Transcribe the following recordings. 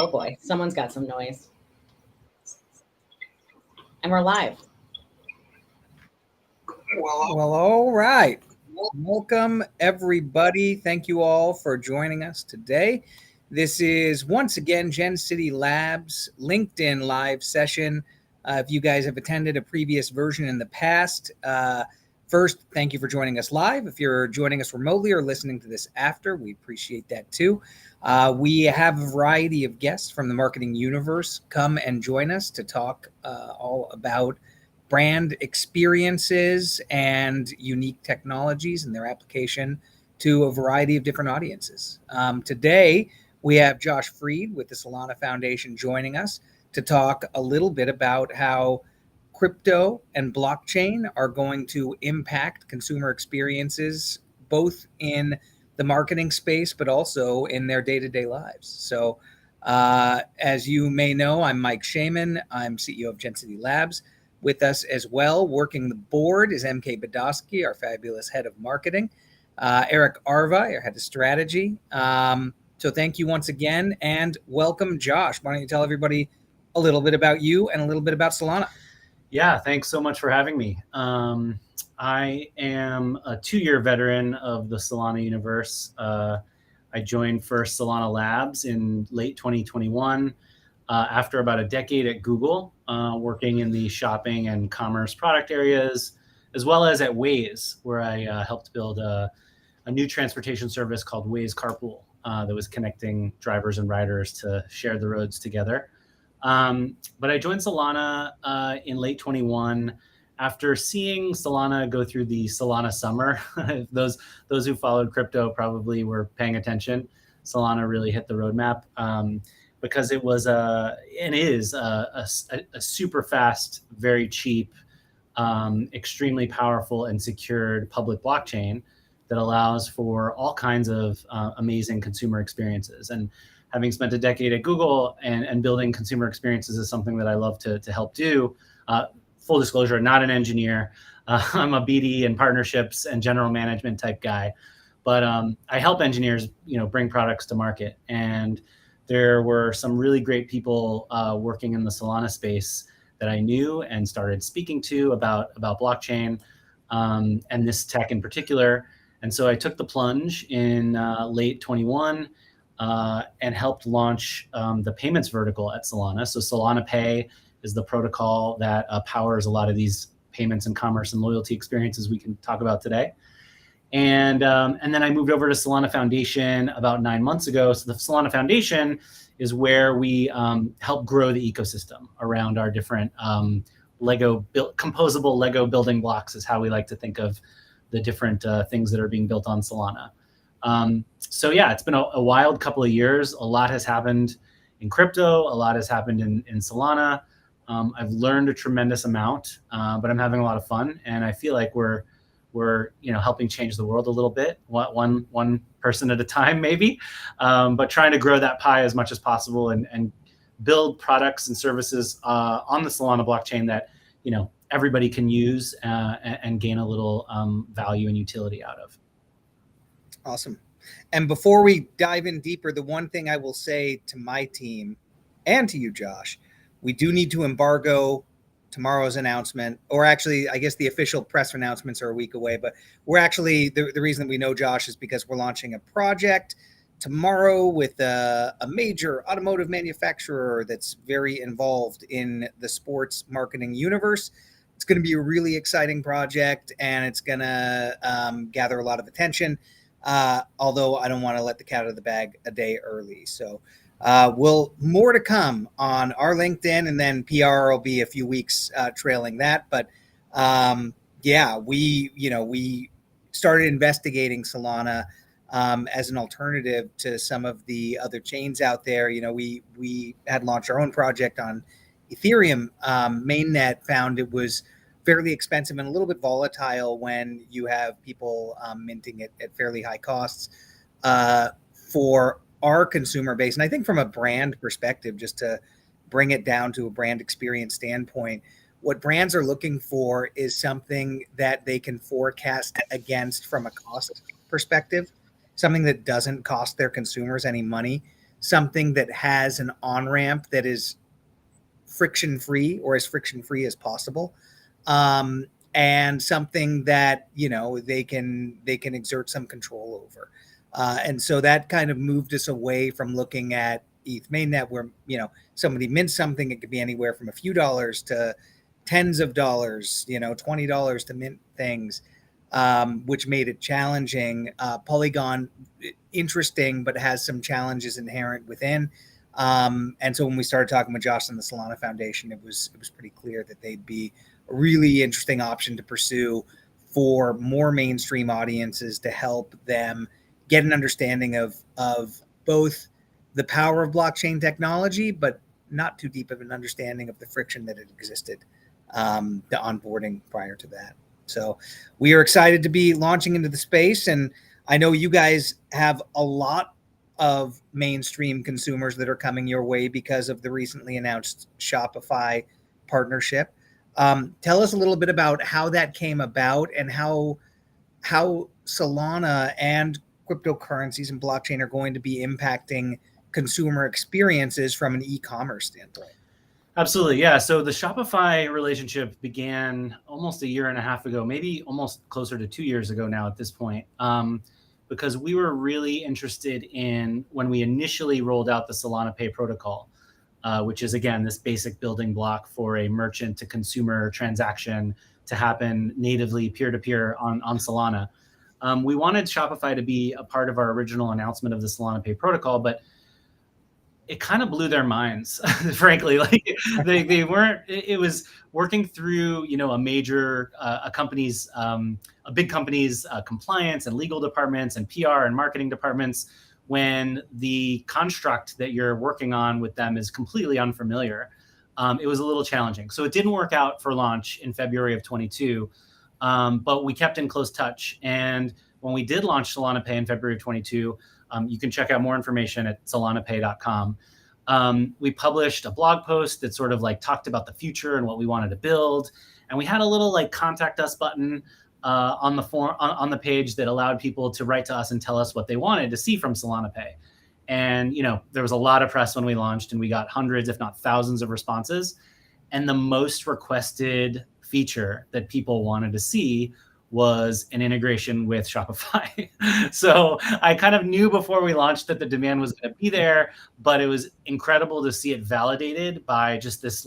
Oh boy, someone's got some noise. And we're live. Well, all right. Welcome, everybody. Thank you all for joining us today. This is once again Gen City Labs LinkedIn live session. If you guys have attended a previous version in the past, first, thank you for joining us live. If you're joining us remotely or listening to this after, we appreciate that too. We have a variety of guests from the marketing universe come and join us to talk all about brand experiences and unique technologies and their application to a variety of different audiences. Today, we have Josh Freed with the Solana Foundation joining us to talk a little bit about how crypto and blockchain are going to impact consumer experiences, both in the marketing space, but also in their day-to-day lives. So as you may know, I'm Mike Shaman. I'm CEO of Gen City Labs. With us as well, working the board, is MK Badowski, our fabulous head of marketing, Eric Arva, our head of strategy. So thank you once again, and welcome, Josh. Why don't you tell everybody a little bit about you and a little bit about Solana? Yeah, thanks so much for having me. I am a 2-year veteran of the Solana universe. I joined first Solana Labs in late 2021. After about a decade at Google, working in the shopping and commerce product areas, as well as at Waze, where I helped build a new transportation service called Waze Carpool that was connecting drivers and riders to share the roads together. But I joined Solana in late 21 after seeing Solana go through the Solana summer. those who followed crypto probably were paying attention. Solana really hit the roadmap. Because it was and is a super fast, very cheap, extremely powerful and secured public blockchain that allows for all kinds of amazing consumer experiences. And having spent a decade at Google and building consumer experiences is something that I love to help do. Full disclosure, not an engineer. I'm a BD and partnerships and general management type guy, but I help engineers, bring products to market. And there were some really great people working in the Solana space that I knew and started speaking to about blockchain and this tech in particular. And so I took the plunge in late 21 and helped launch the payments vertical at Solana. So Solana Pay is the protocol that powers a lot of these payments and commerce and loyalty experiences we can talk about today. And then I moved over to Solana Foundation about 9 months ago. So the Solana Foundation is where we help grow the ecosystem around our different composable Lego building blocks is how we like to think of the different things that are being built on Solana. So yeah, it's been a wild couple of years. A lot has happened in crypto. A lot has happened in Solana. I've learned a tremendous amount, but I'm having a lot of fun. And I feel like we're helping change the world a little bit, one person at a time maybe, but trying to grow that pie as much as possible and build products and services on the Solana blockchain that everybody can use and gain a little value and utility out of. Awesome. And before we dive in deeper, the one thing I will say to my team and to you, Josh, we do need to embargo tomorrow's announcement, or actually, I guess the official press announcements are a week away, but we're actually, the reason that we know Josh is because we're launching a project tomorrow with a major automotive manufacturer that's very involved in the sports marketing universe. It's going to be a really exciting project, and it's going to gather a lot of attention, although I don't want to let the cat out of the bag a day early. So more to come on our LinkedIn, and then PR will be a few weeks trailing that. But yeah, we started investigating Solana as an alternative to some of the other chains out there. We had launched our own project on Ethereum mainnet, found it was fairly expensive and a little bit volatile when you have people minting it at fairly high costs for our consumer base. And I think from a brand perspective, just to bring it down to a brand experience standpoint, what brands are looking for is something that they can forecast against from a cost perspective, something that doesn't cost their consumers any money. something that has an on-ramp that is friction-free, or as friction-free as possible, and something that, they can exert some control over. And so that kind of moved us away from looking at ETH mainnet, where, somebody mints something, it could be anywhere from a few dollars to tens of dollars, $20 to mint things, which made it challenging. Polygon, interesting, but has some challenges inherent within. And so when we started talking with Josh and the Solana Foundation, it was pretty clear that they'd be a really interesting option to pursue for more mainstream audiences, to help them get an understanding of both the power of blockchain technology, but not too deep of an understanding of the friction that had existed, the onboarding prior to that. So we are excited to be launching into the space. And I know you guys have a lot of mainstream consumers that are coming your way because of the recently announced Shopify partnership. Tell us a little bit about how that came about, and how Solana and cryptocurrencies and blockchain are going to be impacting consumer experiences from an e-commerce standpoint. Absolutely. Yeah. So the Shopify relationship began almost a year and a half ago, maybe almost closer to 2 years ago now at this point, because we were really interested in, when we initially rolled out the Solana Pay protocol, which is, again, this basic building block for a merchant to consumer transaction to happen natively peer-to-peer on Solana. We wanted Shopify to be a part of our original announcement of the Solana Pay protocol, but it kind of blew their minds, frankly. Like they weren't. It was working through, a major a big company's compliance and legal departments and PR and marketing departments, when the construct that you're working on with them is completely unfamiliar. It was a little challenging. So it didn't work out for launch in February of 22, but we kept in close touch. And when we did launch Solana Pay in February of 22, you can check out more information at solanapay.com. We published a blog post that sort of like talked about the future and what we wanted to build. And we had a little like contact us button on the form on the page that allowed people to write to us and tell us what they wanted to see from Solana Pay. And, there was a lot of press when we launched, and we got hundreds, if not thousands, of responses. And the most requested feature that people wanted to see was an integration with Shopify. So I kind of knew before we launched that the demand was going to be there, but it was incredible to see it validated by just this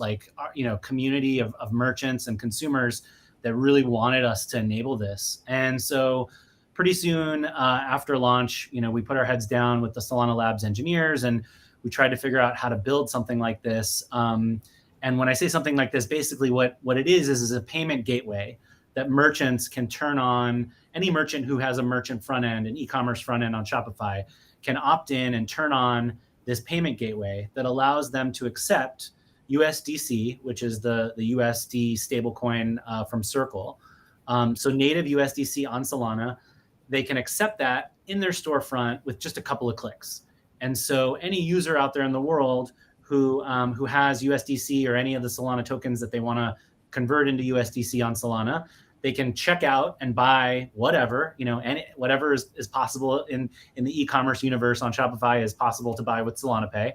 community of merchants and consumers that really wanted us to enable this. And so pretty soon after launch, we put our heads down with the Solana Labs engineers, and we tried to figure out how to build something like this. And when I say something like this, basically what it is a payment gateway that merchants can turn on. Any merchant who has a merchant front end, an e-commerce front end on Shopify, can opt in and turn on this payment gateway that allows them to accept USDC, which is the USD stablecoin from Circle. So native USDC on Solana, they can accept that in their storefront with just a couple of clicks. And so any user out there in the world who has USDC or any of the Solana tokens that they want to convert into USDC on Solana, they can check out and buy whatever, whatever is possible in the e-commerce universe on Shopify is possible to buy with Solana Pay.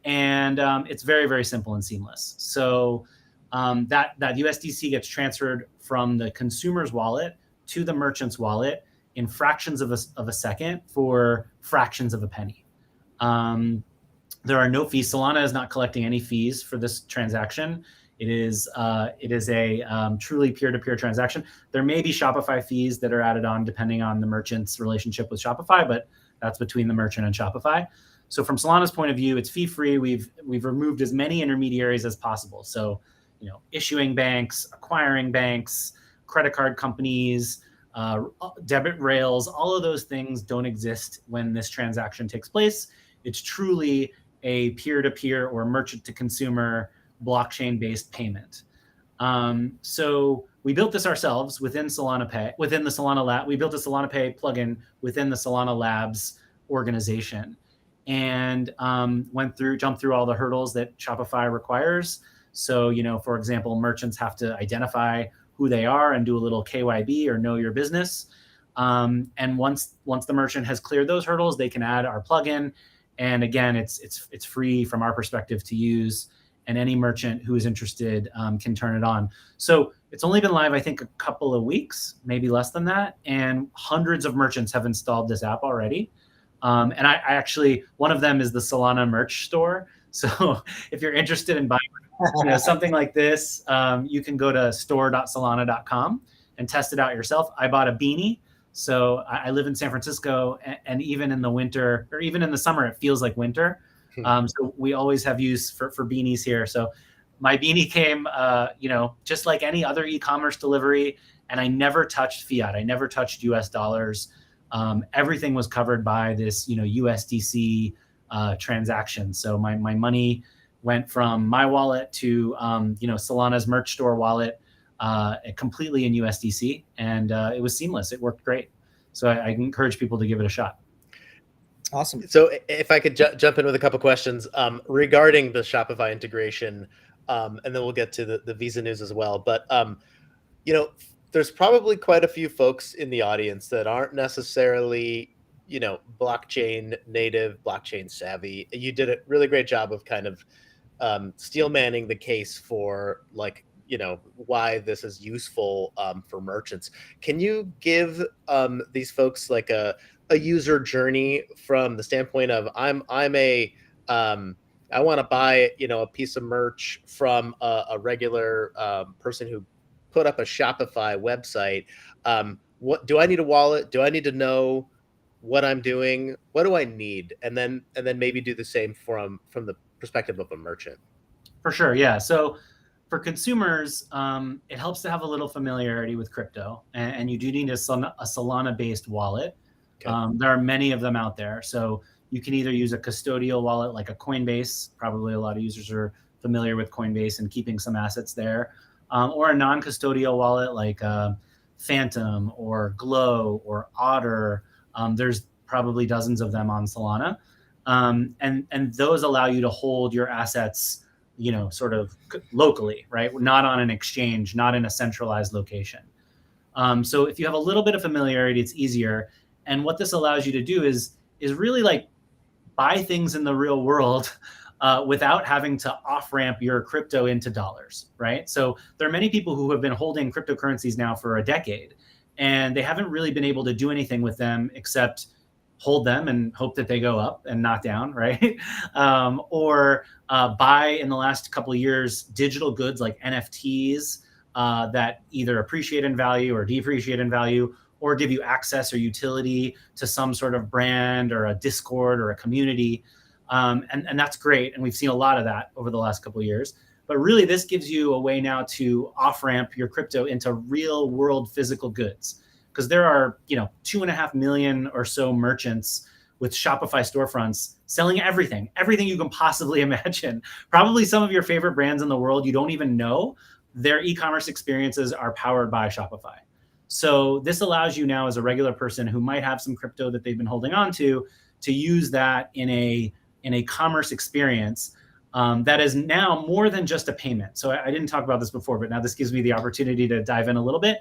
And it's very, very simple and seamless. So that USDC gets transferred from the consumer's wallet to the merchant's wallet in fractions of a second for fractions of a penny. There are no fees. Solana is not collecting any fees for this transaction. It is a truly peer-to-peer transaction. There may be Shopify fees that are added on depending on the merchant's relationship with Shopify, but that's between the merchant and Shopify. So from Solana's point of view, it's fee-free. We've removed as many intermediaries as possible. So, issuing banks, acquiring banks, credit card companies, debit rails, all of those things don't exist when this transaction takes place. It's truly a peer-to-peer or merchant-to-consumer blockchain-based payment. So we built this ourselves within Solana Pay, within the Solana Lab. We built a Solana Pay plugin within the Solana Labs organization, and jumped through all the hurdles that Shopify requires. So, for example, merchants have to identify who they are and do a little KYB, or know your business. And once the merchant has cleared those hurdles, they can add our plugin, And again, it's free from our perspective to use, and any merchant who is interested can turn it on. So it's only been live, I think, a couple of weeks, maybe less than that. And hundreds of merchants have installed this app already. And I actually, one of them is the Solana merch store. So if you're interested in buying something like this, you can go to store.solana.com and test it out yourself. I bought a beanie. So I live in San Francisco, and even in the winter, or even in the summer, it feels like winter. So we always have use for beanies here. So my beanie came, just like any other e-commerce delivery, and I never touched fiat. I never touched US dollars. Everything was covered by this, USDC transaction. So my money went from my wallet to, Solana's merch store wallet, completely in USDC, and it was seamless. It worked great. So I encourage people to give it a shot. Awesome. So if I could jump in with a couple questions regarding the Shopify integration, and then we'll get to the Visa news as well. But, there's probably quite a few folks in the audience that aren't necessarily, blockchain native, blockchain savvy. You did a really great job of kind of steel manning the case for why this is useful for merchants. Can you give these folks like a user journey from the standpoint of I want to buy a piece of merch from a regular person who put up a Shopify website? What do I need a wallet? Do I need to know what I'm doing? What do I need? And then maybe do the same from the perspective of a merchant. For sure, yeah. So for consumers, it helps to have a little familiarity with crypto, and you do need a Solana-based wallet. Okay. There are many of them out there. So you can either use a custodial wallet like a Coinbase. Probably a lot of users are familiar with Coinbase and keeping some assets there. Or a non-custodial wallet like Phantom or Glow or Otter. There's probably dozens of them on Solana. And those allow you to hold your assets, sort of locally, right? Not on an exchange, not in a centralized location. So if you have a little bit of familiarity, it's easier. And what this allows you to do is really like buy things in the real world without having to off-ramp your crypto into dollars, right? So there are many people who have been holding cryptocurrencies now for a decade, and they haven't really been able to do anything with them except hold them and hope that they go up and not down, right? Or buy, in the last couple of years, digital goods like NFTs that either appreciate in value or depreciate in value, or give you access or utility to some sort of brand or a Discord or a community. And that's great. And we've seen a lot of that over the last couple of years. But really, this gives you a way now to off-ramp your crypto into real world physical goods. Because there are, 2.5 million or so merchants with Shopify storefronts selling everything you can possibly imagine. Probably some of your favorite brands in the world you don't even know. Their e-commerce experiences are powered by Shopify. So this allows you now, as a regular person who might have some crypto that they've been holding on to use that in a commerce experience that is now more than just a payment. So I didn't talk about this before, but now this gives me the opportunity to dive in a little bit.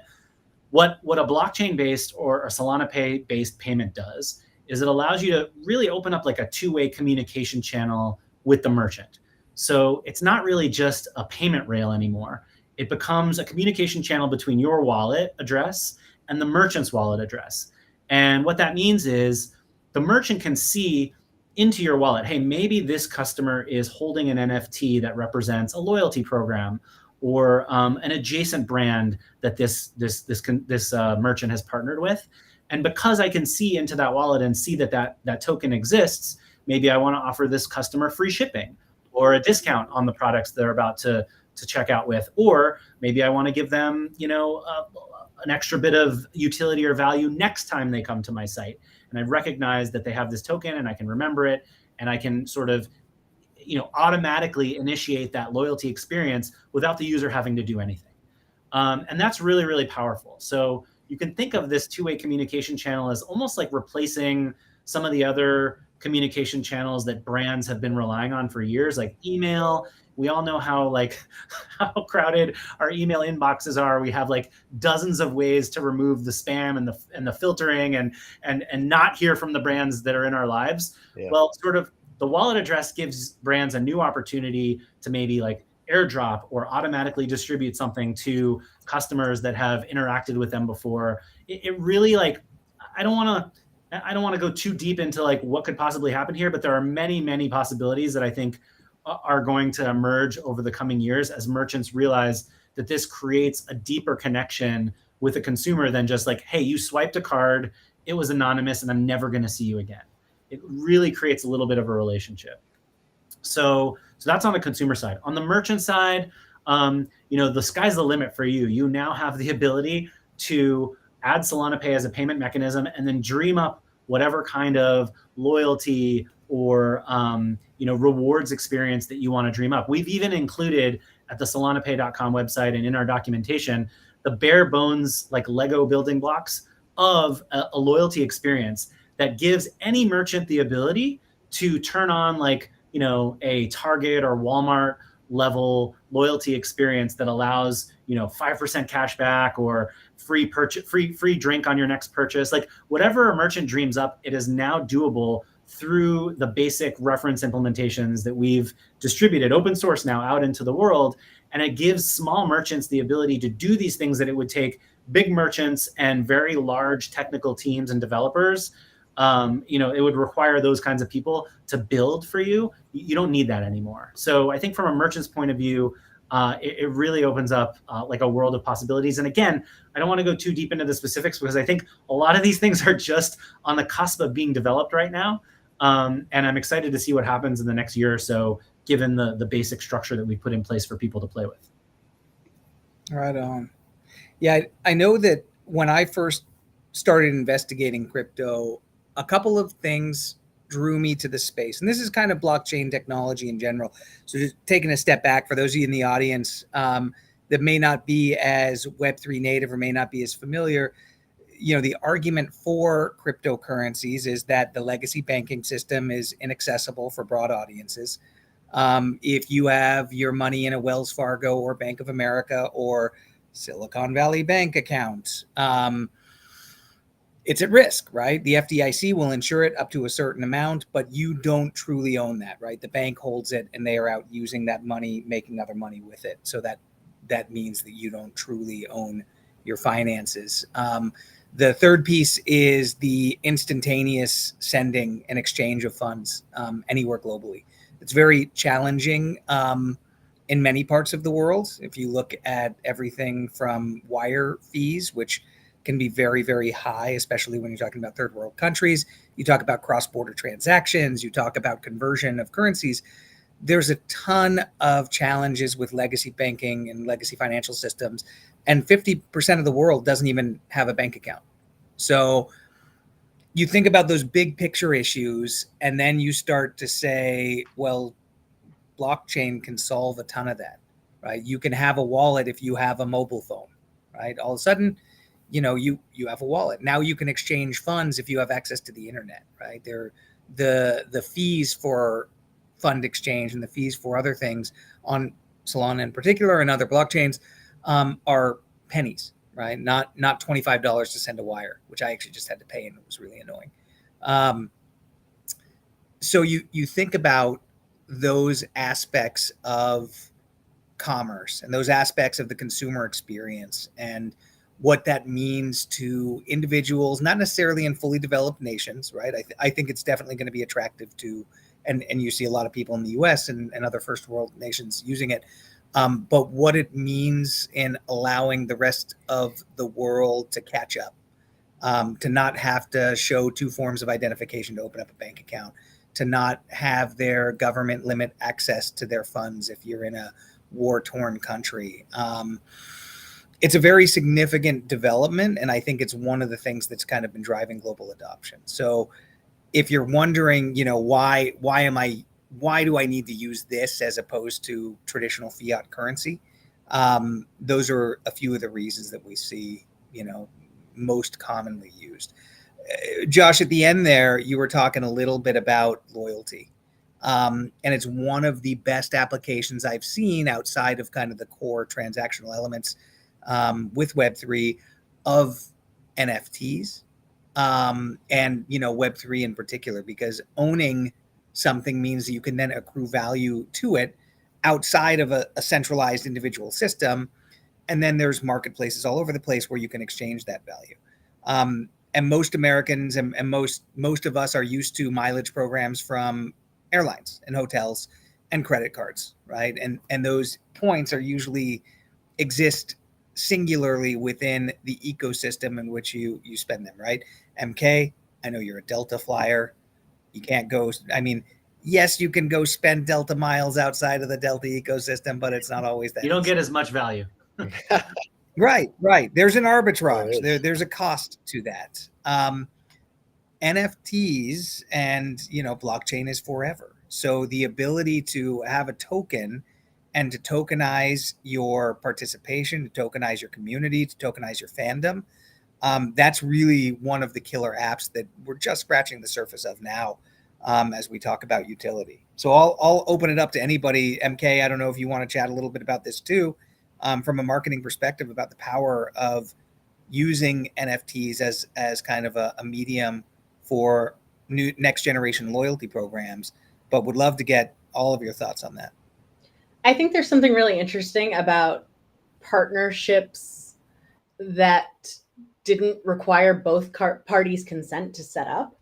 What a blockchain-based or a Solana Pay-based payment does is it allows you to really open up like a two-way communication channel with the merchant. So it's not really just a payment rail anymore. It becomes a communication channel between your wallet address and the merchant's wallet address. And what that means is the merchant can see into your wallet, hey, maybe this customer is holding an NFT that represents a loyalty program or an adjacent brand that this merchant has partnered with. And because I can see into that wallet and see that token exists, maybe I want to offer this customer free shipping or a discount on the products they're about to check out with, or maybe I want to give them, an extra bit of utility or value next time they come to my site. And I recognize that they have this token and I can remember it and I can sort of, automatically initiate that loyalty experience without the user having to do anything. And that's really, really powerful. So you can think of this two-way communication channel as almost like replacing some of the other communication channels that brands have been relying on for years, like email. We all know how crowded our email inboxes are. We have like dozens of ways to remove the spam and the filtering and not hear from the brands that are in our lives. Yeah. Well, sort of the wallet address gives brands a new opportunity to maybe like airdrop or automatically distribute something to customers that have interacted with them before. It really, like, I don't want to go too deep into like what could possibly happen here, but there are many possibilities that I think are going to emerge over the coming years as merchants realize that this creates a deeper connection with the consumer than just like, hey, you swiped a card, it was anonymous, and I'm never going to see you again. It really creates a little bit of a relationship. So that's on the consumer side. On the merchant side, the sky's the limit for you. You now have the ability to add Solana Pay as a payment mechanism and then dream up whatever kind of loyalty or rewards experience that you want to dream up. We've even included at the solanapay.com website and in our documentation the bare bones, like Lego building blocks of a loyalty experience that gives any merchant the ability to turn on like, a Target or Walmart level loyalty experience that allows, 5% cash back or free drink on your next purchase. Like whatever a merchant dreams up, it is now doable through the basic reference implementations that we've distributed open source now out into the world. And it gives small merchants the ability to do these things that it would take big merchants and very large technical teams and developers. It would require those kinds of people to build for you. You don't need that anymore. So I think from a merchant's point of view, it really opens up like a world of possibilities. And again, I don't want to go too deep into the specifics because I think a lot of these things are just on the cusp of being developed right now. And I'm excited to see what happens in the next year or so, given the basic structure that we put in place for people to play with. Right on. Yeah, I know that when I first started investigating crypto, a couple of things drew me to the space. And this is kind of blockchain technology in general. So just taking a step back for those of you in the audience that may not be as Web3 native or may not be as familiar, the argument for cryptocurrencies is that the legacy banking system is inaccessible for broad audiences. If you have your money in a Wells Fargo or Bank of America or Silicon Valley Bank account, it's at risk, right? The FDIC will insure it up to a certain amount, but you don't truly own that, right? The bank holds it and they are out using that money, making other money with it. So that means that you don't truly own your finances. The third piece is the instantaneous sending and exchange of funds anywhere globally. It's very challenging in many parts of the world. If you look at everything from wire fees, which can be very, very high, especially when you're talking about third world countries. You talk about cross-border transactions, you talk about conversion of currencies. There's a ton of challenges with legacy banking and legacy financial systems. And 50% of the world doesn't even have a bank account. So you think about those big picture issues, and then you start to say, well, blockchain can solve a ton of that, right? You can have a wallet if you have a mobile phone, right? All of a sudden, you have a wallet. Now you can exchange funds if you have access to the internet, right? The fees for fund exchange and the fees for other things on Solana in particular and other blockchains are pennies, right? Not $25 to send a wire, which I actually just had to pay and it was really annoying. So you think about those aspects of commerce and those aspects of the consumer experience and what that means to individuals, not necessarily in fully developed nations, right? I think it's definitely going to be attractive to, and you see a lot of people in the US and other first world nations using it. But what it means in allowing the rest of the world to catch up, to not have to show two forms of identification to open up a bank account, to not have their government limit access to their funds if you're in a war-torn country. It's a very significant development, and I think it's one of the things that's kind of been driving global adoption. So if you're wondering, why do I need to use this as opposed to traditional fiat currency? Those are a few of the reasons that we see, most commonly used. Josh, at the end there, you were talking a little bit about loyalty. And it's one of the best applications I've seen outside of kind of the core transactional elements with Web3 of NFTs and, Web3 in particular, because owning something means that you can then accrue value to it outside of a centralized individual system. And then there's marketplaces all over the place where you can exchange that value. And most Americans and most of us are used to mileage programs from airlines and hotels and credit cards, right? And those points are usually exist singularly within the ecosystem in which you spend them, right? MK, I know you're a Delta flyer. You can't go, I mean, yes, you can go spend Delta miles outside of the Delta ecosystem, but it's not always that. You don't get as much value. Right. There's an arbitrage. There is. There's a cost to that. NFTs and, blockchain is forever. So the ability to have a token and to tokenize your participation, to tokenize your community, to tokenize your fandom, that's really one of the killer apps that we're just scratching the surface of now as we talk about utility. So I'll open it up to anybody. MK, I don't know if you want to chat a little bit about this too, from a marketing perspective, about the power of using NFTs as kind of a medium for new next generation loyalty programs, but would love to get all of your thoughts on that. I think there's something really interesting about partnerships that didn't require both parties' consent to set up.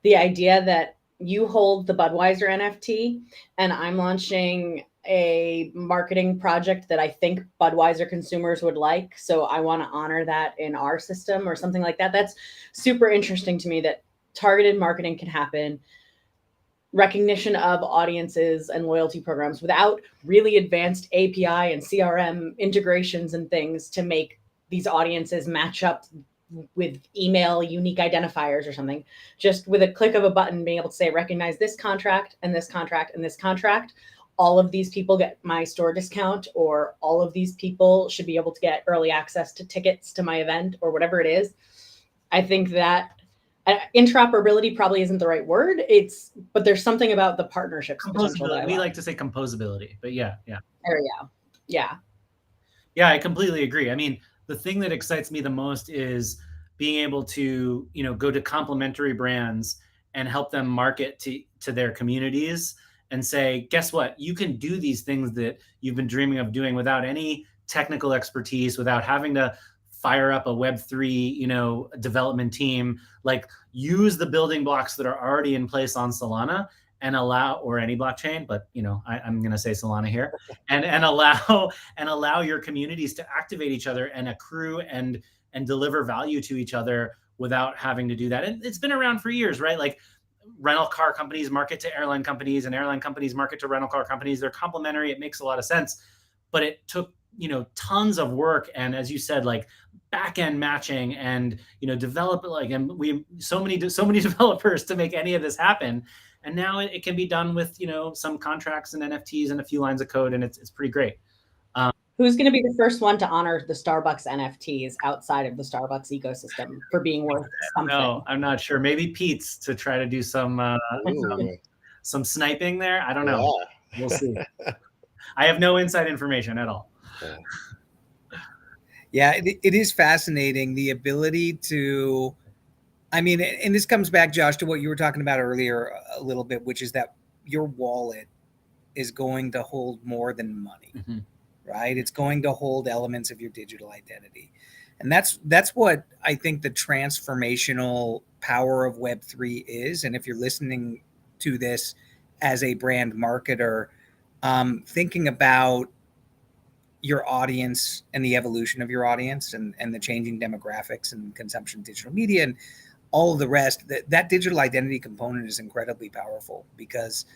The idea that you hold the Budweiser NFT and I'm launching a marketing project that I think Budweiser consumers would like, so I want to honor that in our system or something like that. That's super interesting to me, that targeted marketing can happen, recognition of audiences and loyalty programs without really advanced API and CRM integrations and things to make these audiences match up with email unique identifiers or something. Just with a click of a button, being able to say, recognize this contract and this contract and this contract. All of these people get my store discount, or all of these people should be able to get early access to tickets to my event, or whatever it is. I think that interoperability probably isn't the right word. But there's something about the partnerships potential that we like to say composability, but yeah. There we go. Yeah, I completely agree. I mean, the thing that excites me the most is being able to, go to complementary brands and help them market to their communities and say, guess what? You can do these things that you've been dreaming of doing without any technical expertise, without having to fire up a Web3, development team. Like, use the building blocks that are already in place on Solana and allow, or any blockchain, but I'm going to say Solana here, and allow your communities to activate each other and accrue and deliver value to each other without having to do that. And it's been around for years, right? Like, rental car companies market to airline companies and airline companies market to rental car companies. They're complementary. It makes a lot of sense, but it took, tons of work. And as you said, like, back-end matching and, develop and we, so many developers to make any of this happen. And now it can be done with, some contracts and NFTs and a few lines of code. And it's pretty great. Who's going to be the first one to honor the Starbucks NFTs outside of the Starbucks ecosystem for being worth something? No, I'm not sure. Maybe Pete's to try to do some sniping there. I don't know. Yeah. We'll see. I have no inside information at all. Yeah, it is fascinating, the ability to, and this comes back, Josh, to what you were talking about earlier a little bit, which is that your wallet is going to hold more than money. Mm-hmm. Right? It's going to hold elements of your digital identity. And that's what I think the transformational power of Web3 is. And if you're listening to this as a brand marketer, thinking about your audience and the evolution of your audience and the changing demographics and consumption of digital media and all of the rest, that digital identity component is incredibly powerful, because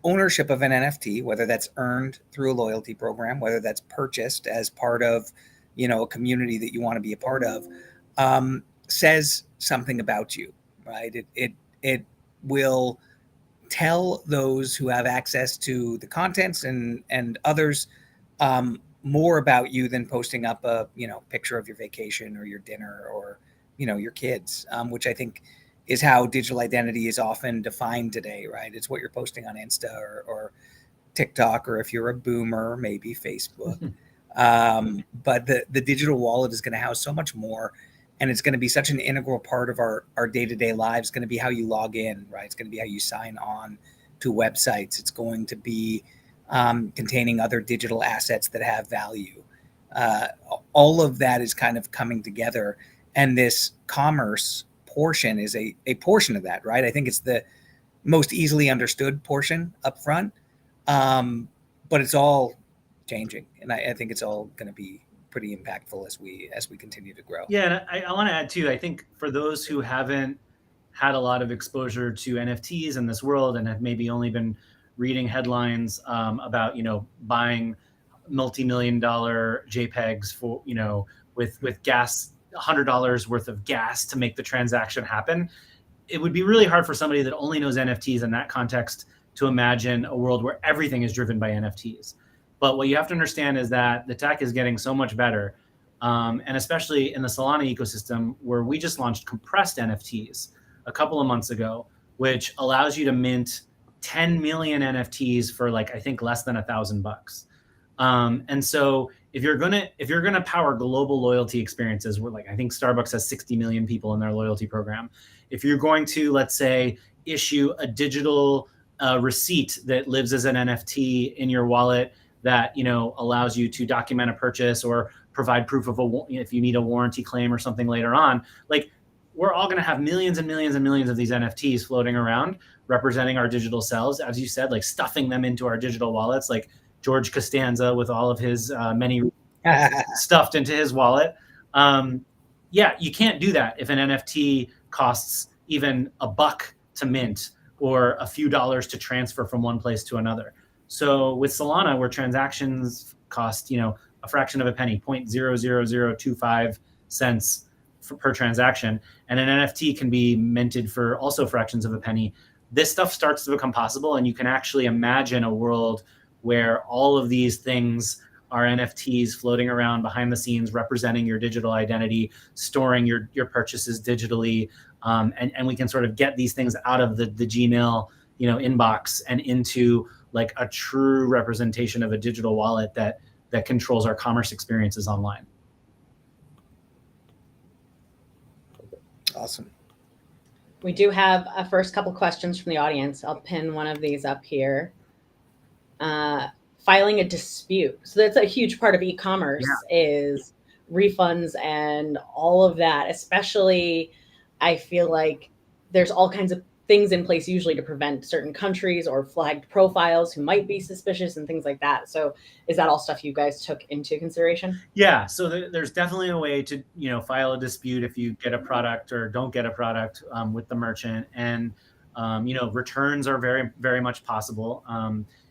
ownership of an NFT, whether that's earned through a loyalty program, whether that's purchased as part of, a community that you want to be a part of, says something about you, right? It will tell those who have access to the contents and others more about you than posting up a, picture of your vacation or your dinner or, your kids, which I think is how digital identity is often defined today, right? It's what you're posting on Insta or TikTok, or if you're a boomer, maybe Facebook. But the digital wallet is going to house so much more. and it's going to be such an integral part of our day-to-day lives. It's going to be how you log in, right? It's going to be how you sign on to websites. It's going to be containing other digital assets that have value. All of that is kind of coming together, and this commerce portion is a portion of that, right? I think it's the most easily understood portion up front, but it's all changing, and I think it's all going to be pretty impactful as we continue to grow. Yeah, and I want to add too, I think for those who haven't had a lot of exposure to NFTs in this world and have maybe only been reading headlines about, buying multi-million-dollar JPEGs for, with gas, $100 worth of gas to make the transaction happen, it would be really hard for somebody that only knows NFTs in that context to imagine a world where everything is driven by NFTs. But what you have to understand is that the tech is getting so much better, and especially in the Solana ecosystem, where we just launched compressed NFTs a couple of months ago, which allows you to mint 10 million NFTs for I think less than $1,000. And so if you're gonna power global loyalty experiences, where I think Starbucks has 60 million people in their loyalty program, if you're going to, let's say, issue a digital receipt that lives as an NFT in your wallet that allows you to document a purchase or provide proof of if you need a warranty claim or something later on, we're all going to have millions and millions and millions of these NFTs floating around representing our digital selves, as you said, stuffing them into our digital wallets, like George Costanza with all of his many stuffed into his wallet. Yeah, you can't do that if an NFT costs even $1 to mint or a few dollars to transfer from one place to another. So with Solana, where transactions cost, a fraction of a penny, 0.00025 cents per transaction, and an NFT can be minted for also fractions of a penny, this stuff starts to become possible, and you can actually imagine a world where all of these things are NFTs floating around behind the scenes, representing your digital identity, storing your purchases digitally, and we can sort of get these things out of the Gmail inbox and into a true representation of a digital wallet that controls our commerce experiences online. Awesome. We do have a first couple questions from the audience. I'll pin one of these up here. Filing a dispute. So that's a huge part of e-commerce, is refunds and all of that. Especially, I feel like there's all kinds of things in place usually to prevent certain countries or flagged profiles who might be suspicious and things like that. So is that all stuff you guys took into consideration? Yeah, so there's definitely a way to file a dispute if you get a product or don't get a product with the merchant, and returns are very, very much possible.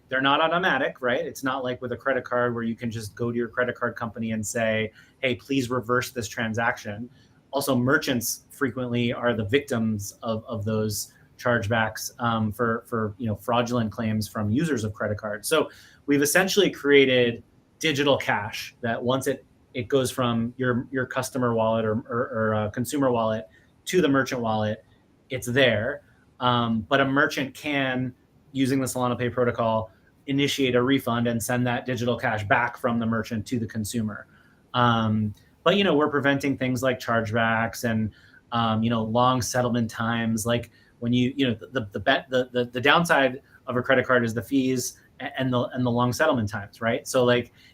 They're not automatic, right? It's not like with a credit card where you can just go to your credit card company and say, hey, please reverse this transaction. Also, merchants frequently are the victims of those chargebacks for fraudulent claims from users of credit cards. So we've essentially created digital cash that once it goes from your customer wallet or consumer wallet to the merchant wallet, it's there. But a merchant can, using the Solana Pay protocol, initiate a refund and send that digital cash back from the merchant to the consumer. But we're preventing things like chargebacks and long settlement times. Like when the downside of a credit card is the fees and the long settlement times, right? So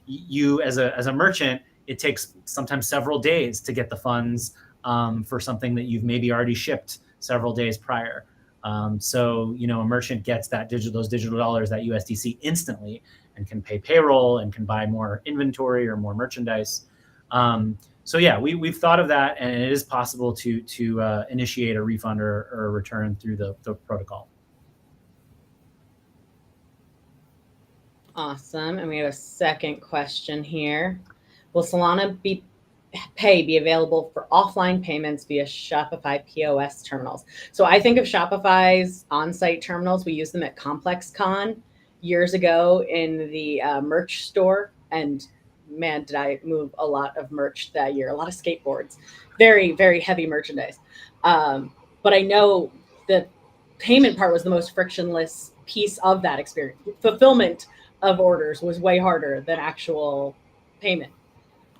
you as a merchant, it takes sometimes several days to get the funds for something that you've maybe already shipped several days prior. So a merchant gets those digital dollars, that USDC, instantly, and can pay payroll and can buy more inventory or more merchandise. So yeah, we've thought of that, and it is possible to initiate a refund or a return through the protocol. Awesome. And we have a second question here. Will Solana Pay be available for offline payments via Shopify POS terminals? So I think of Shopify's on-site terminals. We used them at ComplexCon years ago in the merch store, and man, did I move a lot of merch that year, a lot of skateboards, very, very heavy merchandise. But I know the payment part was the most frictionless piece of that experience. Fulfillment of orders was way harder than actual payment.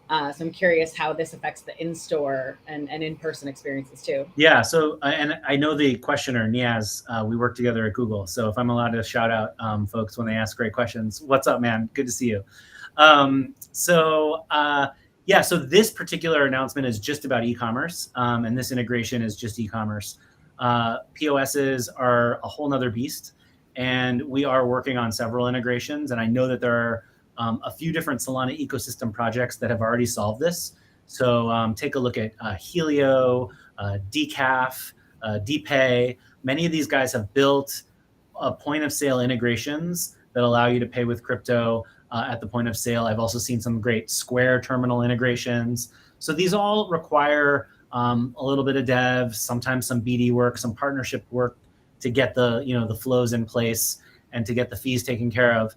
So I'm curious how this affects the in-store and in-person experiences too. Yeah. So, and I know the questioner, Niaz, we work together at Google. So if I'm allowed to shout out folks when they ask great questions, what's up, man? Good to see you. Yeah, so this particular announcement is just about e-commerce, and this integration is just e-commerce. POSs are a whole nother beast, and we are working on several integrations. And I know that there are a few different Solana ecosystem projects that have already solved this. So take a look at Helio, Decaf, DPay. Many of these guys have built point of sale integrations that allow you to pay with crypto at the point of sale. I've also seen some great Square terminal integrations. So these all require a little bit of dev, sometimes some BD work, some partnership work to get the flows in place and to get the fees taken care of.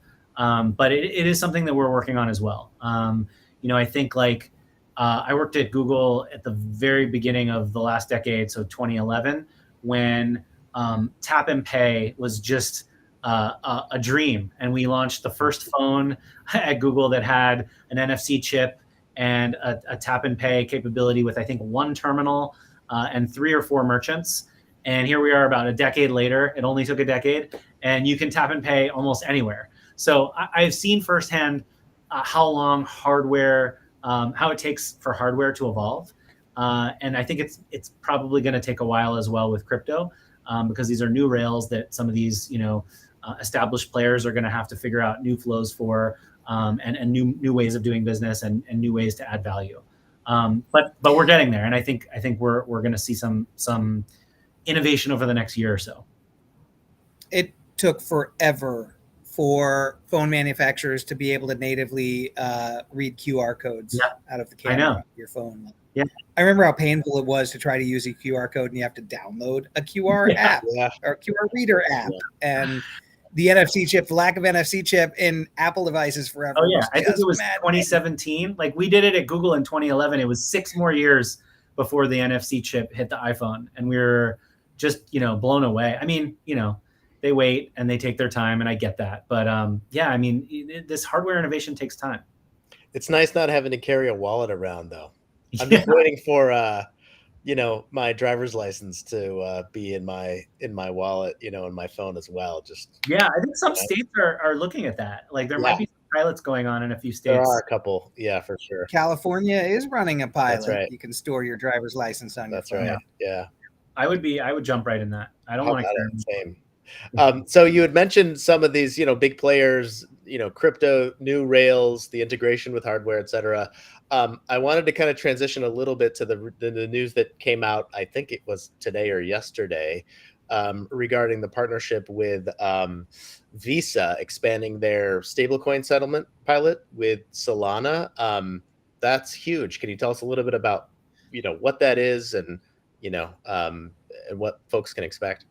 But it is something that we're working on as well. I think I worked at Google at the very beginning of the last decade, so 2011, when tap and pay was just a dream. And we launched the first phone at Google that had an NFC chip and a tap and pay capability with, I think, one terminal and 3 or 4 merchants. And here we are about a decade later. It only took a decade, and you can tap and pay almost anywhere. So I've seen firsthand how long how it takes for hardware to evolve. And I think it's probably going to take a while as well with crypto, because these are new rails that some of these, established players are going to have to figure out new flows for, and new ways of doing business and new ways to add value. But we're getting there, and I think we're going to see some innovation over the next year or so. It took forever for phone manufacturers to be able to natively read QR codes out of the camera of your phone. Yeah. I remember how painful it was to try to use a QR code and you have to download a QR app or QR reader app. Yeah. And the NFC chip, the lack of NFC chip in Apple devices forever. Oh, yeah. I think it was 2017. Like, we did it at Google in 2011. It was 6 more years before the NFC chip hit the iPhone. And we were just, blown away. I mean, they wait and they take their time, and I get that. But this hardware innovation takes time. It's nice not having to carry a wallet around, though. I'm just waiting for my driver's license to be in my wallet, in my phone as well. I think some states are looking at that. Like, there might be some pilots going on in a few states. There are a couple, for sure. California is running a pilot. That's right. You can store your driver's license on your phone. That's right. Yeah. I would jump right in that. I don't want to. Same. So you had mentioned some of these, big players, crypto, new rails, the integration with hardware, et cetera. I wanted to kind of transition a little bit to the news that came out, I think it was today or yesterday, regarding the partnership with Visa expanding their stablecoin settlement pilot with Solana. That's huge. Can you tell us a little bit about, what that is and, and what folks can expect?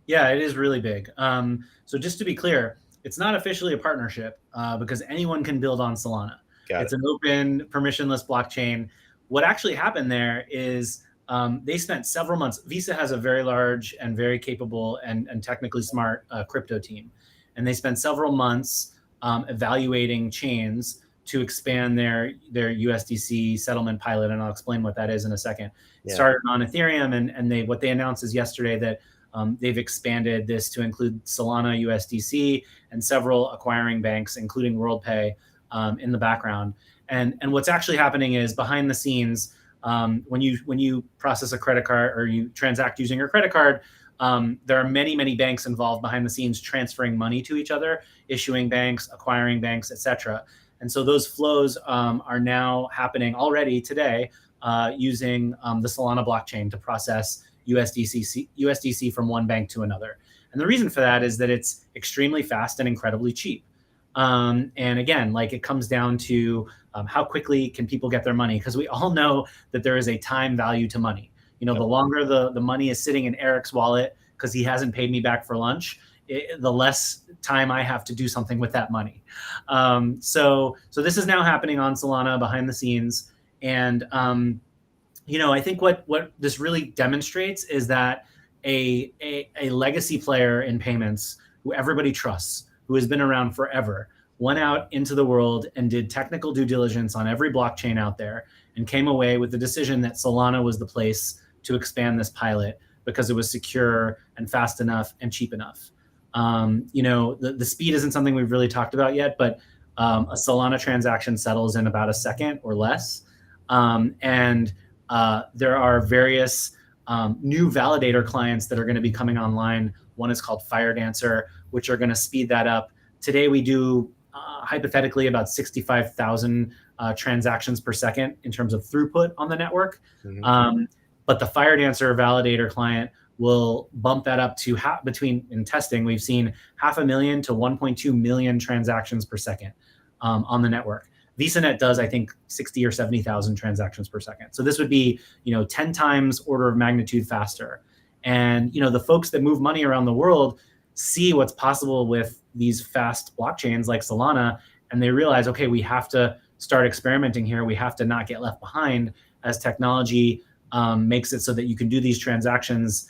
Yeah, it is really big. So just to be clear, it's not officially a partnership because anyone can build on Solana. It's an open, permissionless blockchain. What actually happened there is they spent several months. Visa has a very large and very capable and technically smart crypto team. And they spent several months evaluating chains to expand their USDC settlement pilot. And I'll explain what that is in a second. It started on Ethereum, and what they announced is yesterday that they've expanded this to include Solana, USDC, and several acquiring banks, including WorldPay, in the background. And what's actually happening is, behind the scenes, when you process a credit card or you transact using your credit card, there are many banks involved behind the scenes, transferring money to each other, issuing banks, acquiring banks, etc. And so those flows are now happening already today using the Solana blockchain to process USDC from one bank to another. And the reason for that is that it's extremely fast and incredibly cheap. And again, it comes down to how quickly can people get their money? Because we all know that there is a time value to money. The longer the money is sitting in Eric's wallet because he hasn't paid me back for lunch, the less time I have to do something with that money. So this is now happening on Solana behind the scenes. And I think what this really demonstrates is that a legacy player in payments, who everybody trusts, who has been around forever, went out into the world and did technical due diligence on every blockchain out there and came away with the decision that Solana was the place to expand this pilot because it was secure and fast enough and cheap enough. The speed isn't something we've really talked about yet, but a Solana transaction settles in about a second or less. There are various new validator clients that are going to be coming online. One is called FireDancer, which are going to speed that up. Today we do hypothetically about 65,000 transactions per second in terms of throughput on the network. Mm-hmm. But the FireDancer validator client will bump that up to in testing, we've seen 500,000 to 1.2 million transactions per second on the network. VisaNet does, I think, 60 or 70,000 transactions per second. So this would be, 10 times order of magnitude faster. And, the folks that move money around the world see what's possible with these fast blockchains like Solana, and they realize, okay, we have to start experimenting here. We have to not get left behind as technology makes it so that you can do these transactions,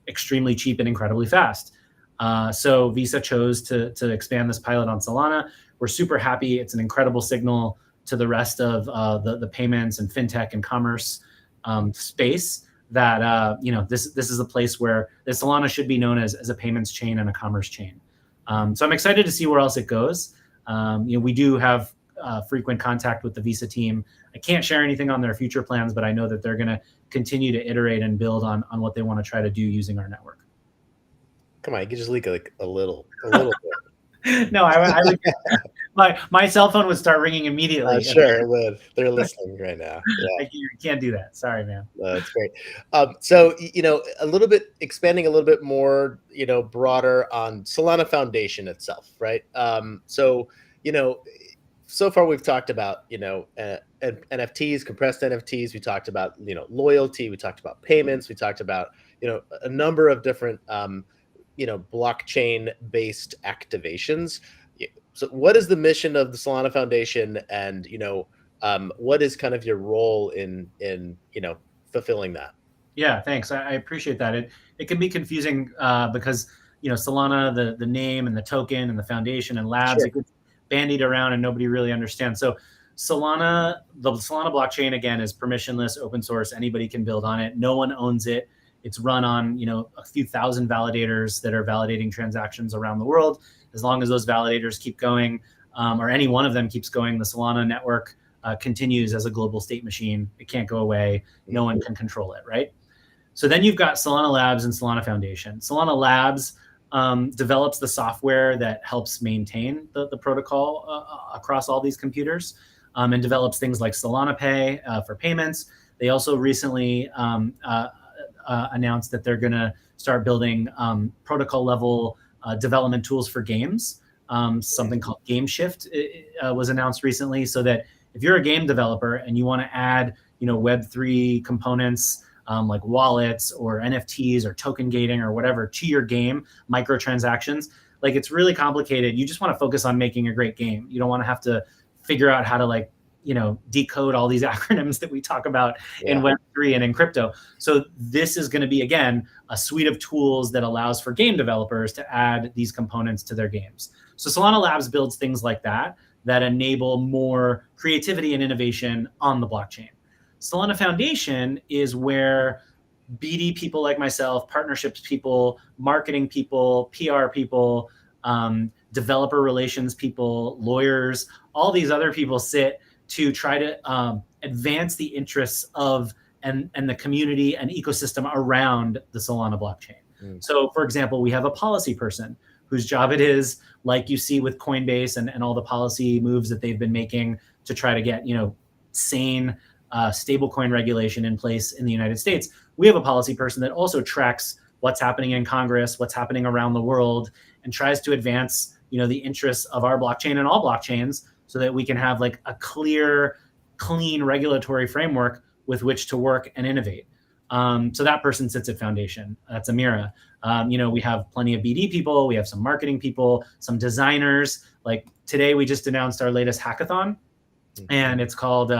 extremely cheap and incredibly fast. So Visa chose to expand this pilot on Solana. We're super happy. It's an incredible signal to the rest of the payments and fintech and commerce space that this is a place where the Solana should be known as a payments chain and a commerce chain. So I'm excited to see where else it goes. We do have frequent contact with the Visa team. I can't share anything on their future plans, but I know that they're going to continue to iterate and build on what they want to try to do using our network. Come on, you can just leak like a little bit. No, I would. My cell phone would start ringing immediately. Sure, it would. They're listening right now. Yeah. You can't do that. Sorry, man. That's great. So, a little bit expanding a little bit more, broader on Solana Foundation itself, right? So far we've talked about, NFTs, compressed NFTs. We talked about, loyalty. We talked about payments. We talked about, a number of different, blockchain-based activations. So what is the mission of the Solana Foundation, and what is kind of your role in fulfilling that? Yeah, thanks. I appreciate that. It can be confusing because Solana, the name and the token and the foundation and labs, Sure. It gets bandied around and nobody really understands. So the Solana blockchain again is permissionless, open source. Anybody can build on it. No one owns it. It's run on a few thousand validators that are validating transactions around the world. As long as those validators keep going, or any one of them keeps going, the Solana network continues as a global state machine. It can't go away. No one can control it, right? So then you've got Solana Labs and Solana Foundation. Solana Labs develops the software that helps maintain the protocol across all these computers, and develops things like Solana Pay for payments. They also recently announced that they're going to start building protocol level development tools for games. Something called GameShift was announced recently, so that if you're a game developer and you want to add, Web3 components like wallets or NFTs or token gating or whatever to your game, microtransactions, like it's really complicated. You just want to focus on making a great game. You don't want to have to figure out how to decode all these acronyms that we talk about in Web3 and in crypto. So this is going to be, again, a suite of tools that allows for game developers to add these components to their games. So Solana Labs builds things like that enable more creativity and innovation on the blockchain. Solana Foundation is where BD people like myself, partnerships people, marketing people, PR people, developer relations people, lawyers, all these other people sit to try to advance the interests of and the community and ecosystem around the Solana blockchain. So, for example, we have a policy person whose job it is, like you see with Coinbase and all the policy moves that they've been making to try to get, sane stablecoin regulation in place in the United States. We have a policy person that also tracks what's happening in Congress, what's happening around the world, and tries to advance, the interests of our blockchain and all blockchains, so that we can have like a clear, clean regulatory framework with which to work and innovate. So that person sits at Foundation. That's Amira. We have plenty of BD people. We have some marketing people, some designers. Like today, we just announced our latest hackathon, and it's called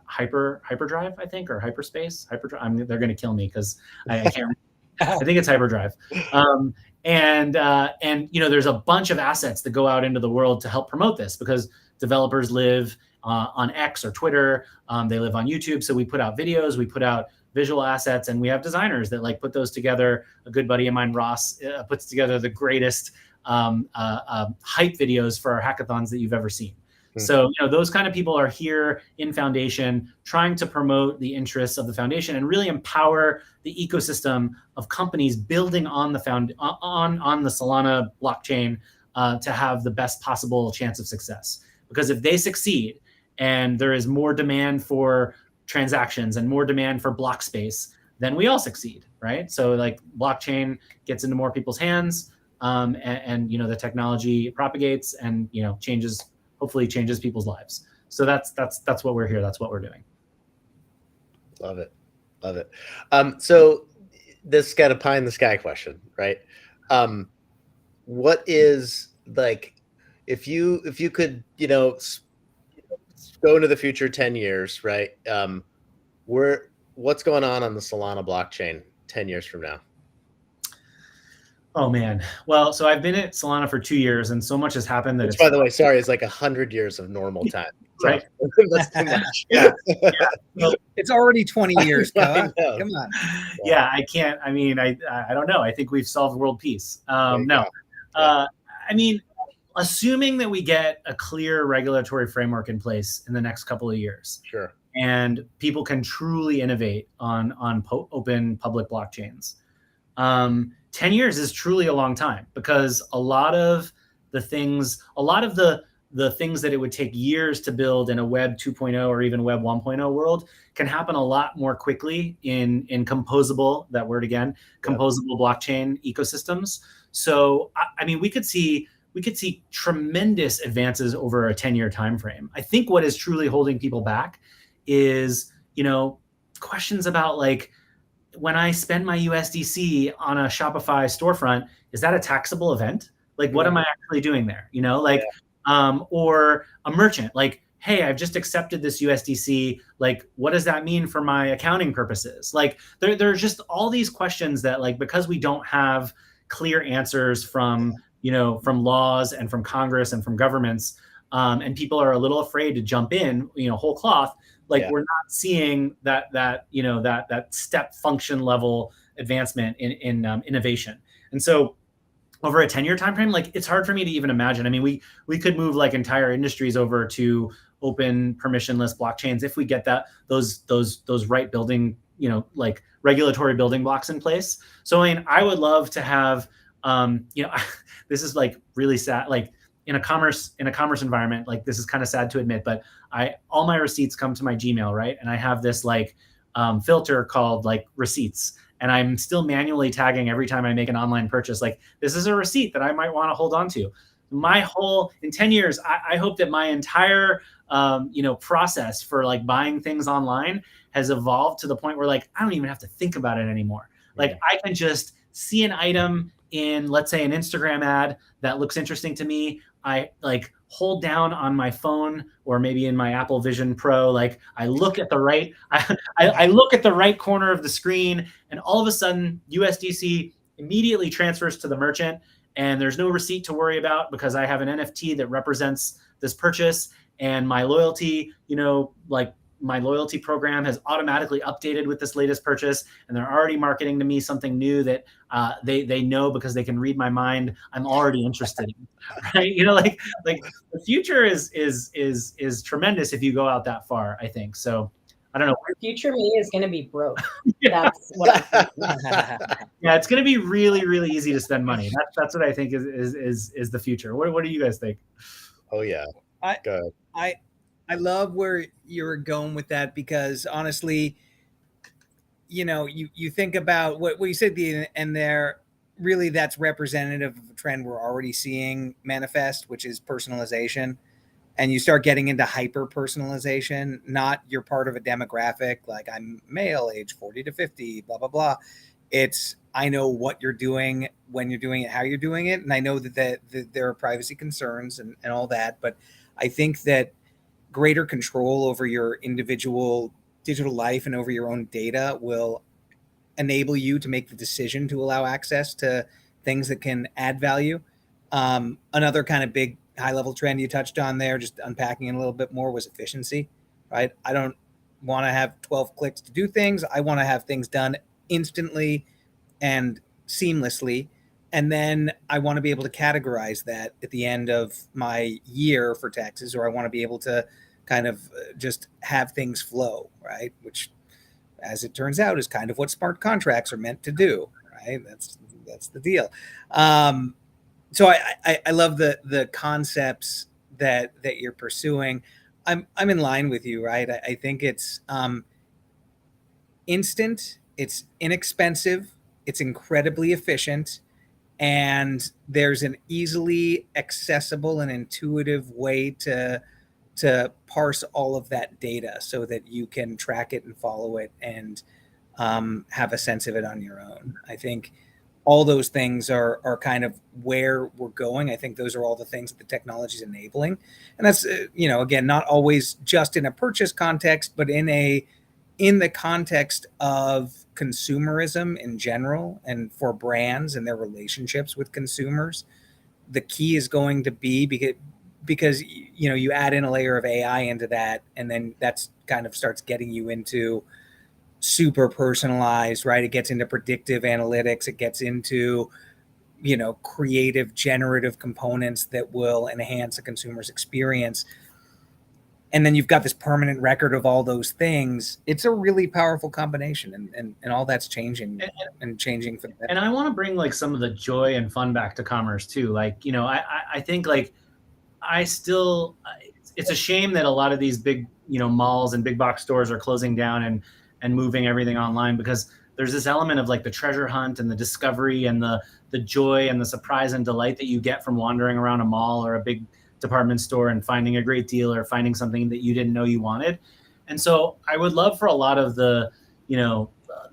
Hyperdrive, I think, or Hyperspace. Hyperdrive. They're going to kill me because I can't I think it's hyperdrive. And there's a bunch of assets that go out into the world to help promote this, because developers live on X or Twitter. They live on YouTube. So we put out videos, we put out visual assets, and we have designers that like put those together. A good buddy of mine, Ross, puts together the greatest hype videos for our hackathons that you've ever seen. So, those kind of people are here in Foundation trying to promote the interests of the Foundation and really empower the ecosystem of companies building on the on the Solana blockchain to have the best possible chance of success. Because if they succeed and there is more demand for transactions and more demand for block space, then we all succeed, right? So like blockchain gets into more people's hands, and the technology propagates and hopefully changes people's lives. So that's what we're here. That's what we're doing. Love it. So this got a pie in the sky question, right? What is, like, if you could, go into the future 10 years, right? What's going on the Solana blockchain 10 years from now? Oh man. Well, so I've been at Solana for 2 years, and so much has happened that by the way, sorry, it's like 100 years of normal time. So right. That's too much. Yeah. Well, it's already 20 years. Come on. Yeah, I can't. I mean, I don't know. I think we've solved world peace. No. I mean, assuming that we get a clear regulatory framework in place in the next couple of years. Sure. And people can truly innovate on open public blockchains. 10 years is truly a long time, because a lot of the things that it would take years to build in a Web 2.0 or even Web 1.0 world can happen a lot more quickly in composable, that word again, composable blockchain ecosystems. So, I mean, we could see tremendous advances over a 10-year time frame. I think what is truly holding people back is, questions about, like, when I spend my USDC on a Shopify storefront, is that a taxable event? Like, what am I actually doing there? Or a merchant, like, hey, I've just accepted this USDC. Like, what does that mean for my accounting purposes? Like, there's just all these questions that, like, because we don't have clear answers from laws and from Congress and from governments, and people are a little afraid to jump in, whole cloth. Like, we're not seeing that step function level advancement in innovation. And so over a 10-year time frame, like, it's hard for me to even imagine. I mean, we could move like entire industries over to open permissionless blockchains if we get those right building, like regulatory building blocks in place. So I mean, I would love to have this is like really sad, like in a commerce environment, like, this is kind of sad to admit, but all my receipts come to my Gmail, right? And I have this like filter called like receipts, and I'm still manually tagging every time I make an online purchase, like, this is a receipt that I might want to hold on to. In 10 years, I hope that my entire process for like buying things online has evolved to the point where, like, I don't even have to think about it anymore. Like, I can just see an item in, let's say, an Instagram ad that looks interesting to me. I like hold down on my phone, or maybe in my Apple Vision Pro, like, I look at the right, I look at the right corner of the screen, and all of a sudden USDC immediately transfers to the merchant, and there's no receipt to worry about, because I have an NFT that represents this purchase, and my loyalty, my loyalty program has automatically updated with this latest purchase, and they're already marketing to me something new that they know, because they can read my mind, I'm already interested in, right? Like the future is tremendous if you go out that far, I think. So I don't know. Future me is going to be broke. Yeah. That's what I think. Yeah, it's going to be really, really easy to spend money. That's what I think is the future. What do you guys think? Oh yeah. Go ahead. I love where you're going with that, because honestly, you think about what you said, and there, really, that's representative of a trend we're already seeing manifest, which is personalization. And you start getting into hyper personalization, not you're part of a demographic, like I'm male, age 40 to 50, blah, blah, blah. It's, I know what you're doing, when you're doing it, how you're doing it. And I know that there are privacy concerns and all that. But I think that greater control over your individual digital life and over your own data will enable you to make the decision to allow access to things that can add value. Another kind of big high-level trend you touched on there, just unpacking it a little bit more, was efficiency, right? I don't want to have 12 clicks to do things. I want to have things done instantly and seamlessly. And then I want to be able to categorize that at the end of my year for taxes, or I want to be able to kind of just have things flow, right? Which, as it turns out, is kind of what smart contracts are meant to do, right? That's the deal. So I love the concepts that you're pursuing. I'm in line with you, right? I think it's instant, it's inexpensive, it's incredibly efficient, and there's an easily accessible and intuitive way to parse all of that data so that you can track it and follow it and have a sense of it on your own. I think all those things are kind of where we're going. I think those are all the things that the technology is enabling. And that's, again, not always just in a purchase context, but in the context of consumerism in general, and for brands and their relationships with consumers. The key is going to be because you add in a layer of AI into that, and then that's kind of starts getting you into super personalized, right? It gets into predictive analytics. It gets into, creative generative components that will enhance a consumer's experience. And then you've got this permanent record of all those things. It's a really powerful combination, and all that's changing and changing for the better. And I want to bring like some of the joy and fun back to commerce too. Like, I think like it's a shame that a lot of these big, malls and big box stores are closing down and moving everything online, because there's this element of like the treasure hunt and the discovery and the joy and the surprise and delight that you get from wandering around a mall or a big department store and finding a great deal or finding something that you didn't know you wanted. And so I would love for a lot of the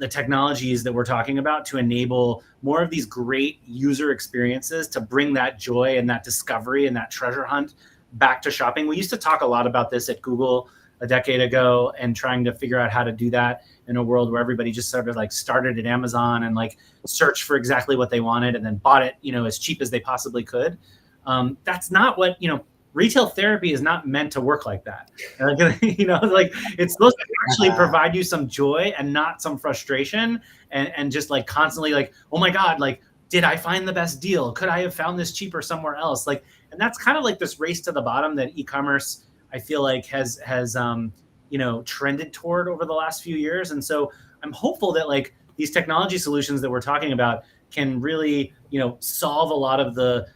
technologies that we're talking about to enable more of these great user experiences, to bring that joy and that discovery and that treasure hunt back to shopping. We used to talk a lot about this at Google a decade ago, and trying to figure out how to do that in a world where everybody just sort of like started at Amazon and like searched for exactly what they wanted and then bought it, as cheap as they possibly could. That's not what, retail therapy is not meant to work like that. Like it's supposed to actually provide you some joy and not some frustration, and just like constantly like, oh my God, like, did I find the best deal? Could I have found this cheaper somewhere else? Like, and that's kind of like this race to the bottom that e-commerce, I feel like has trended toward over the last few years. And so I'm hopeful that like these technology solutions that we're talking about can really, solve a lot of the,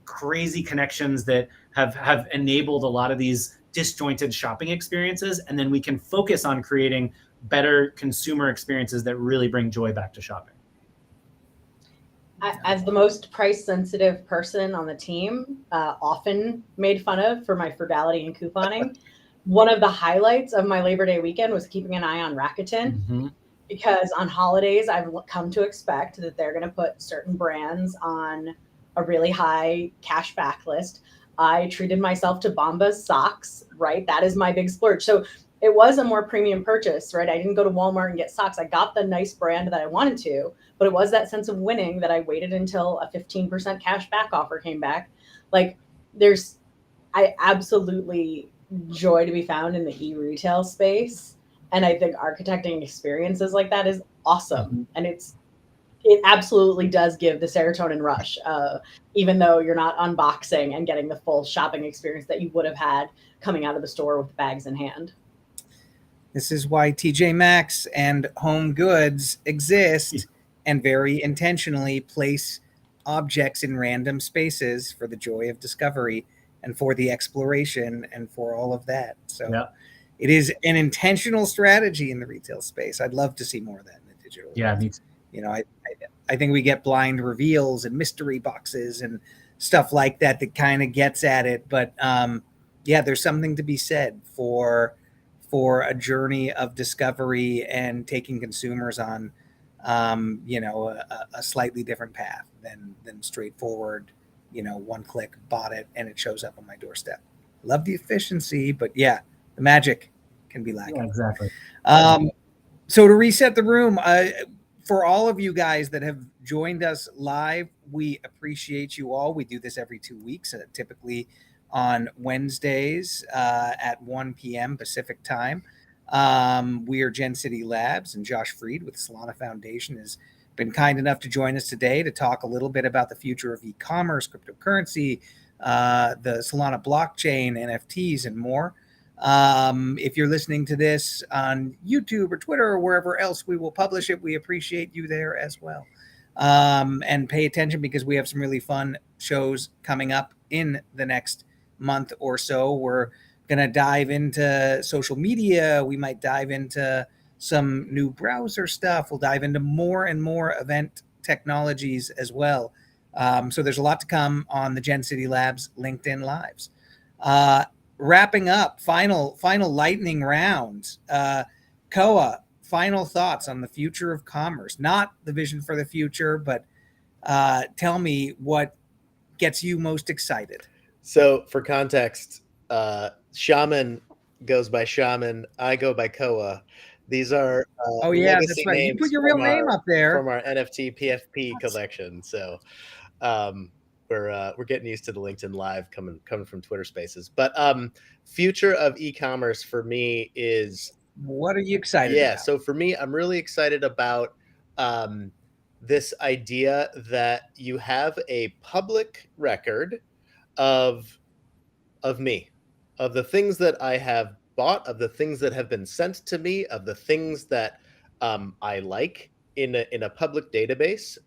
crazy connections that have enabled a lot of these disjointed shopping experiences. And then we can focus on creating better consumer experiences that really bring joy back to shopping. As the most price sensitive person on the team, often made fun of for my frugality and couponing, one of the highlights of my Labor Day weekend was keeping an eye on Rakuten. Mm-hmm. Because on holidays, I've come to expect that they're going to put certain brands on a really high cash back list. I treated myself to Bombas socks, right? That is my big splurge. So it was a more premium purchase, right? I didn't go to Walmart and get socks. I got the nice brand that I wanted to, but it was that sense of winning that I waited until a 15% cash back offer came back. Like I absolutely joy to be found in the e-retail space. And I think architecting experiences like that is awesome. Mm-hmm. And it absolutely does give the serotonin rush, even though you're not unboxing and getting the full shopping experience that you would have had coming out of the store with bags in hand. This is why TJ Maxx and Home Goods exist, and very intentionally place objects in random spaces for the joy of discovery and for the exploration and for all of that. So yeah. It is an intentional strategy in the retail space. I'd love to see more of that in the digital world. Yeah, me too. I think we get blind reveals and mystery boxes and stuff like that kind of gets at it. But there's something to be said for a journey of discovery and taking consumers on, a slightly different path than straightforward, one click, bought it, and it shows up on my doorstep. Love the efficiency, but the magic can be lacking. Yeah, exactly. So to reset the room, for all of you guys that have joined us live, we appreciate you all. We do this every 2 weeks, typically on Wednesdays at 1 p.m. Pacific time. We are Gen City Labs, and Josh Freed with Solana Foundation has been kind enough to join us today to talk a little bit about the future of e-commerce, cryptocurrency, the Solana blockchain, NFTs, and more. If you're listening to this on YouTube or Twitter or wherever else we will publish it, we appreciate you there as well. And pay attention because we have some really fun shows coming up in the next month or so. We're going to dive into social media. We might dive into some new browser stuff. We'll dive into more and more event technologies as well. So there's a lot to come on the Gen City Labs LinkedIn Lives. Wrapping up, final lightning round. Koa, final thoughts on the future of commerce. Not the vision for the future, but tell me what gets you most excited. So for context, Shaman goes by Shaman. I go by Koa. These are oh yeah, legacy that's right. You names put your real name up there from our NFT PFP collection. So we're getting used to the LinkedIn Live coming from Twitter Spaces. But future of e-commerce for me is, what are you excited about? So for me, I'm really excited about this idea that you have a public record of me, of the things that I have bought, of the things that have been sent to me, of the things that I like in a public database,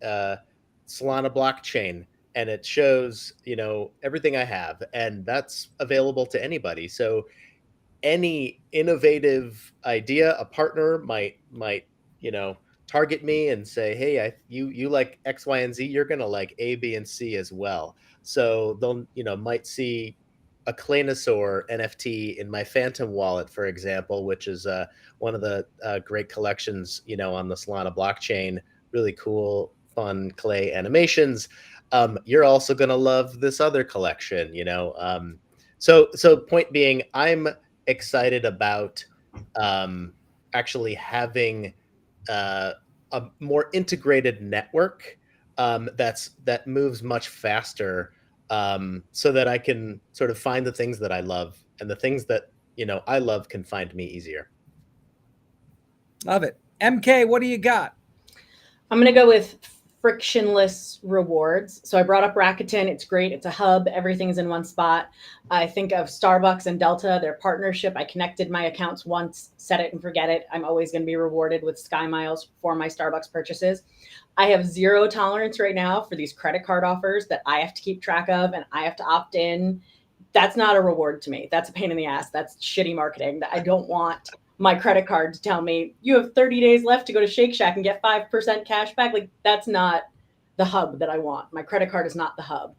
Solana blockchain, and it shows, everything I have, and that's available to anybody. So any innovative idea, a partner might target me and say, hey, you like X, Y, and Z, you're gonna like A, B, and C as well. So they'll might see a Claynosaur NFT in my Phantom wallet, for example, which is one of the great collections on the Solana blockchain. Really cool, fun clay animations. You're also gonna love this other collection, So point being, I'm excited about actually having a more integrated network that moves much faster, so that I can sort of find the things that I love, and the things that I love can find me easier. Love it. MK, what do you got? I'm going to go with frictionless rewards. So I brought up Rakuten. It's great. It's a hub. Everything's in one spot. I think of Starbucks and Delta, their partnership. I connected my accounts once, set it and forget it. I'm always going to be rewarded with Sky Miles for my Starbucks purchases. I have zero tolerance right now for these credit card offers that I have to keep track of and I have to opt in. That's not a reward to me. That's a pain in the ass. That's shitty marketing. I don't want my credit card to tell me you have 30 days left to go to Shake Shack and get 5% cash back. Like, that's not the hub that I want. My credit card is not the hub.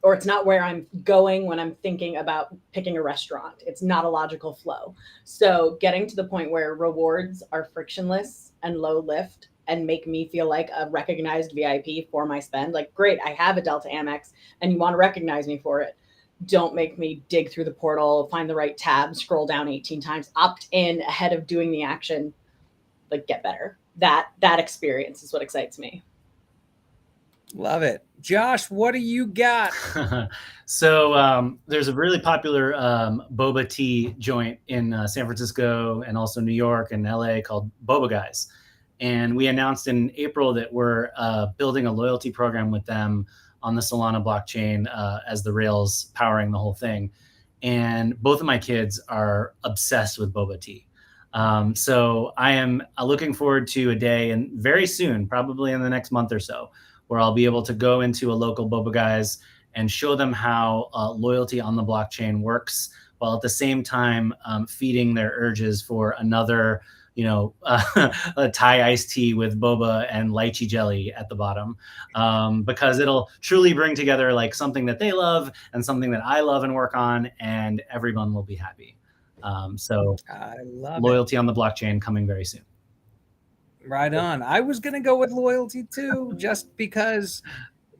Or it's not where I'm going when I'm thinking about picking a restaurant. It's not a logical flow. So getting to the point where rewards are frictionless and low lift and make me feel like a recognized VIP for my spend. Like, great, I have a Delta Amex and you want to recognize me for it. Don't make me dig through the portal, find the right tab, scroll down 18 times, opt in ahead of doing the action. Like, get better. That experience is what excites me. Love it. Josh, what do you got? So there's a really popular boba tea joint in San Francisco and also New York and LA called Boba Guys. And we announced in April that we're building a loyalty program with them on the Solana blockchain as the rails powering the whole thing. And both of my kids are obsessed with boba tea. So I am looking forward to a day, and very soon, probably in the next month or so, where I'll be able to go into a local Boba Guys and show them how loyalty on the blockchain works, while at the same time feeding their urges for another, a Thai iced tea with boba and lychee jelly at the bottom, because it'll truly bring together like something that they love and something that I love and work on, and everyone will be happy. So I love loyalty on the blockchain coming very soon. Right on. I was going to go with loyalty too, just because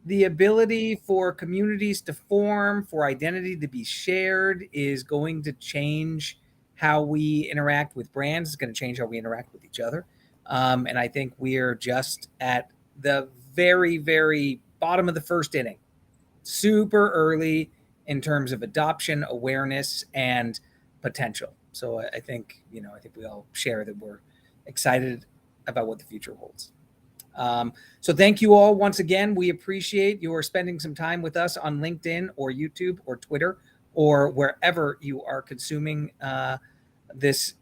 the ability for communities to form, for identity to be shared, is going to change how we interact with brands. It's going to change how we interact with each other. And I think we're just at the very, very bottom of the first inning. Super early in terms of adoption, awareness, and potential. So I think, I think we all share that we're excited about what the future holds. So thank you all once again. We appreciate your spending some time with us on LinkedIn or YouTube or Twitter or wherever you are consuming this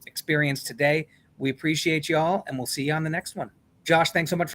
experience today. We appreciate you all, and we'll see you on the next one. Josh, thanks so much.